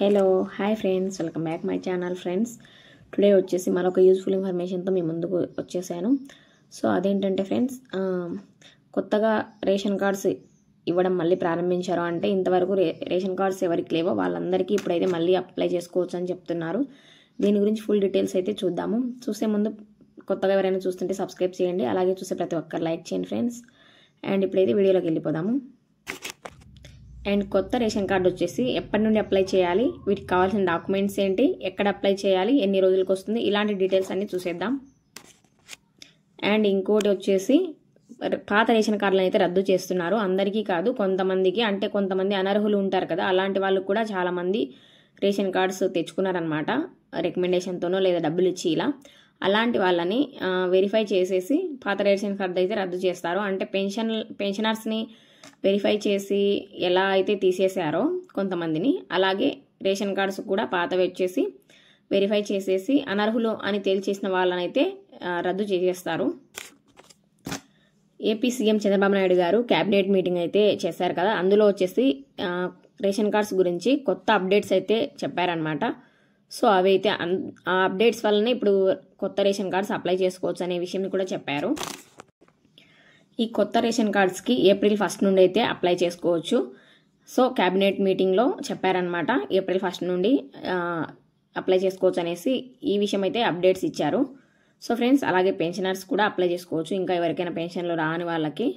Hello hi friends, welcome back my channel friends. Today వచ్చేసి మరొక useful ఇన్ఫర్మేషన్తో మీ ముందుకు వచ్చేసాను. సో అదేంటంటే ఫ్రెండ్స్, కొత్తగా రేషన్ కార్డ్స్ ఇవ్వడం మళ్ళీ ప్రారంభించారు. అంటే ఇంతవరకు రేషన్ కార్డ్స్ ఎవరికి లేవో వాళ్ళందరికీ ఇప్పుడైతే మళ్ళీ అప్లై చేసుకోవచ్చు అని చెప్తున్నారు. దీని గురించి ఫుల్ డీటెయిల్స్ అయితే చూద్దాము. చూసే ముందు కొత్తగా ఎవరైనా చూస్తుంటే సబ్స్క్రైబ్ చేయండి, అలాగే చూసే ప్రతి ఒక్కరు లైక్ చేయండి ఫ్రెండ్స్. అండ్ ఇప్పుడైతే వీడియోలోకి వెళ్ళిపోదాము. అండ్ కొత్త రేషన్ కార్డు వచ్చేసి ఎప్పటి నుండి అప్లై చేయాలి, వీటికి కావాల్సిన డాక్యుమెంట్స్ ఏంటి, ఎక్కడ అప్లై చేయాలి, ఎన్ని రోజులకు వస్తుంది, ఇలాంటి డీటెయిల్స్ అన్ని చూసేద్దాం. అండ్ ఇంకోటి వచ్చేసి పాత రేషన్ కార్డులను అయితే రద్దు చేస్తున్నారు. అందరికీ కాదు, కొంతమందికి. అంటే కొంతమంది అనర్హులు ఉంటారు కదా, అలాంటి వాళ్ళు కూడా చాలామంది రేషన్ కార్డ్స్ తెచ్చుకున్నారనమాట, రికమెండేషన్తోనో లేదా డబ్బులు ఇచ్చి. అలాంటి వాళ్ళని వెరిఫై చేసేసి పాత రేషన్ కార్డు అయితే రద్దు చేస్తారు. అంటే పెన్షనర్స్ని వెరిఫై చేసి ఎలా అయితే తీసేశారో కొంతమందిని, అలాగే రేషన్ కార్డ్స్ కూడా పాతవి వచ్చేసి వెరిఫై చేసేసి అనర్హులు అని తేల్చేసిన వాళ్ళనైతే రద్దు చేసేస్తారు. ఏపీ సీఎం చంద్రబాబు నాయుడు గారు క్యాబినెట్ మీటింగ్ అయితే చేశారు కదా, అందులో వచ్చేసి రేషన్ కార్డ్స్ గురించి కొత్త అప్డేట్స్ అయితే చెప్పారనమాట. సో అవి అయితే ఆ అప్డేట్స్ వల్లనే ఇప్పుడు కొత్త రేషన్ కార్డ్స్ అప్లై చేసుకోవచ్చు అనే విషయం కూడా చెప్పారు. ఈ కొత్త రేషన్ కార్డ్స్కి ఏప్రిల్ 1 నుండి అయితే అప్లై చేసుకోవచ్చు. సో క్యాబినెట్ మీటింగ్లో చెప్పారనమాట, ఏప్రిల్ 1 నుండి అప్లై చేసుకోవచ్చు అనేసి ఈ విషయం అయితే అప్డేట్స్ ఇచ్చారు. సో ఫ్రెండ్స్, అలాగే పెన్షనర్స్ కూడా అప్లై చేసుకోవచ్చు. ఇంకా ఎవరికైనా పెన్షన్లు రాని వాళ్ళకి,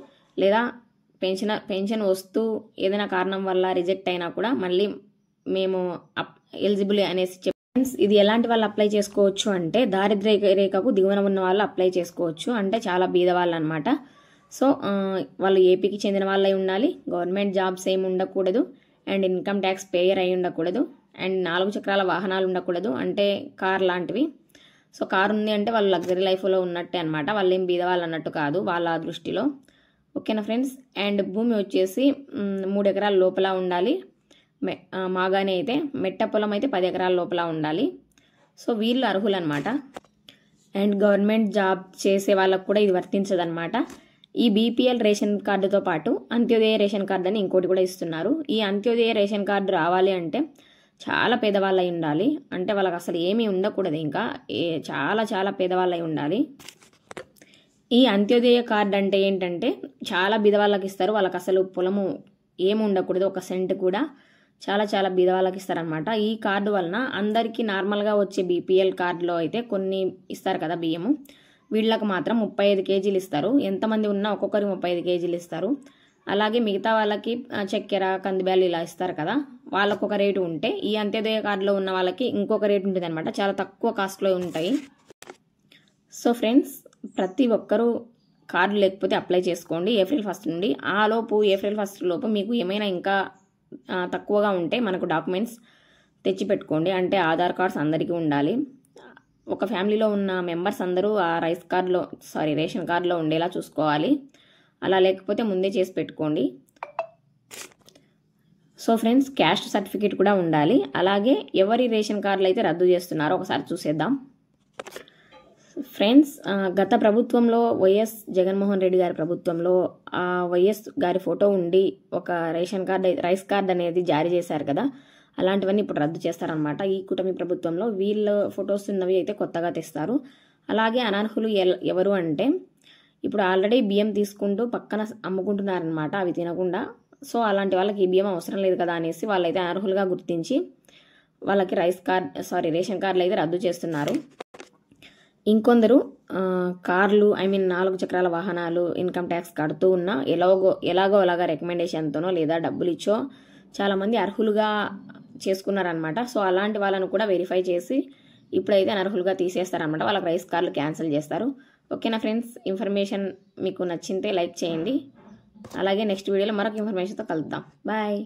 లేదా పెన్షన్ వస్తూ ఏదైనా కారణం వల్ల రిజెక్ట్ అయినా కూడా మళ్ళీ మేము ఎలిజిబుల్ అనేసి ఫ్రెండ్స్, ఇది ఎలాంటి వాళ్ళు అప్లై చేసుకోవచ్చు అంటే దారిద్ర్య రేఖకు దిగువన ఉన్న వాళ్ళు అప్లై చేసుకోవచ్చు. అంటే చాలా బీద వాళ్ళు అనమాట. సో వాళ్ళు ఏపీకి చెందిన వాళ్ళై ఉండాలి, గవర్నమెంట్ జాబ్స్ ఏమి ఉండకూడదు, అండ్ ఇన్కమ్ ట్యాక్స్ పేయర్ అయి ఉండకూడదు, అండ్ 4 చక్రాల వాహనాలు ఉండకూడదు, అంటే కార్ లాంటివి. సో కార్ ఉంది అంటే వాళ్ళు లగ్జరీ లైఫ్లో ఉన్నట్టే అనమాట, వాళ్ళు ఏం బీద వాళ్ళు అన్నట్టు కాదు వాళ్ళ దృష్టిలో. ఓకేనా ఫ్రెండ్స్. అండ్ భూమి వచ్చేసి 3 ఎకరాల లోపల ఉండాలి. మాగానే అయితే మెట్ట పొలం అయితే 10 ఎకరాల లోపల ఉండాలి. సో వీళ్ళు అర్హులు అనమాట. అండ్ గవర్నమెంట్ జాబ్ చేసే వాళ్ళకు కూడా ఇది వర్తించదనమాట. ఈ బీపీఎల్ రేషన్ కార్డుతో పాటు అంత్యోదయ రేషన్ కార్డు అని ఇంకోటి కూడా ఇస్తున్నారు. ఈ అంత్యోదయ రేషన్ కార్డు రావాలి అంటే చాలా పేదవాళ్ళు అయి ఉండాలి. అంటే వాళ్ళకి అసలు ఏమీ ఉండకూడదు, ఇంకా చాలా చాలా పేదవాళ్ళు అయి ఉండాలి. ఈ అంత్యోదయ కార్డు అంటే ఏంటంటే చాలా బీదవాళ్ళకి ఇస్తారు. వాళ్ళకి అసలు పొలము ఏమి ఉండకూడదు, 1 సెంట్ కూడా. చాలా చాలా బీదవాళ్ళకి ఇస్తారనమాట. ఈ కార్డు వలన అందరికీ నార్మల్గా వచ్చే బీపీఎల్ కార్డులో అయితే కొన్ని ఇస్తారు కదా బియ్యము, వీళ్ళకి మాత్రం 35 కేజీలు ఇస్తారు. ఎంతమంది ఉన్నా ఒక్కొక్కరికి 35 కేజీలు ఇస్తారు. అలాగే మిగతా వాళ్ళకి చక్కెర, కందిబ్యాలు ఇలా ఇస్తారు కదా, వాళ్ళకు ఒక రేటు ఉంటే ఈ అంత్యోదయ కార్డులో ఉన్న వాళ్ళకి ఇంకొక రేటు ఉంటుంది అనమాట. చాలా తక్కువ కాస్ట్లో ఉంటాయి. సో ఫ్రెండ్స్, ప్రతి ఒక్కరూ కార్డు లేకపోతే అప్లై చేసుకోండి ఏప్రిల్ 1 నుండి. ఏప్రిల్ 1 లోపు మీకు ఏమైనా ఇంకా తక్కువగా ఉంటే మనకు డాక్యుమెంట్స్ తెచ్చి పెట్టుకోండి. అంటే ఆధార్ కార్డ్స్ అందరికీ ఉండాలి. ఒక ఫ్యామిలీలో ఉన్న మెంబర్స్ అందరూ ఆ రేషన్ కార్డులో ఉండేలా చూసుకోవాలి. అలా లేకపోతే ముందే చేసి పెట్టుకోండి. సో ఫ్రెండ్స్, క్యాస్ట్ సర్టిఫికేట్ కూడా ఉండాలి. అలాగే ఎవరి రేషన్ కార్డులు అయితే రద్దు చేస్తున్నారో ఒకసారి చూసేద్దాం. ఫ్రెండ్స్, గత ప్రభుత్వంలో వైఎస్ జగన్మోహన్ రెడ్డి గారి ప్రభుత్వంలో ఆ వైఎస్ గారి ఫోటో ఉండి ఒక రైస్ కార్డ్ అనేది జారీ చేశారు కదా, అలాంటివన్నీ ఇప్పుడు రద్దు చేస్తారనమాట. ఈ కూటమి ప్రభుత్వంలో వీళ్ళ ఫొటోస్ ఉన్నవి అయితే కొత్తగా తెస్తారు. అలాగే అనర్హులు ఎవరు అంటే ఇప్పుడు ఆల్రెడీ బియ్యం తీసుకుంటూ పక్కన అమ్ముకుంటున్నారనమాట, అవి తినకుండా. సో అలాంటి వాళ్ళకి ఈ బియ్యం అవసరం లేదు కదా అనేసి వాళ్ళైతే అనర్హులుగా గుర్తించి వాళ్ళకి రేషన్ కార్డులు అయితే రద్దు చేస్తున్నారు. ఇంకొందరు కార్లు 4 చక్రాల వాహనాలు ఇన్కమ్ ట్యాక్స్ కడుతూ ఉన్నా ఎలాగో రికమెండేషన్తోనో లేదా డబ్బులు ఇచ్చో చాలామంది అర్హులుగా చేసుకున్నారనమాట. సో అలాంటి వాళ్ళను కూడా వెరిఫై చేసి ఇప్పుడైతే అనర్హులుగా తీసేస్తారనమాట. వాళ్ళకి రైస్ కార్డులు క్యాన్సిల్ చేస్తారు. ఓకేనా ఫ్రెండ్స్, ఇన్ఫర్మేషన్ మీకు నచ్చితే లైక్ చేయండి. అలాగే నెక్స్ట్ వీడియోలో మరొక ఇన్ఫర్మేషన్తో కలుద్దాం. బాయ్.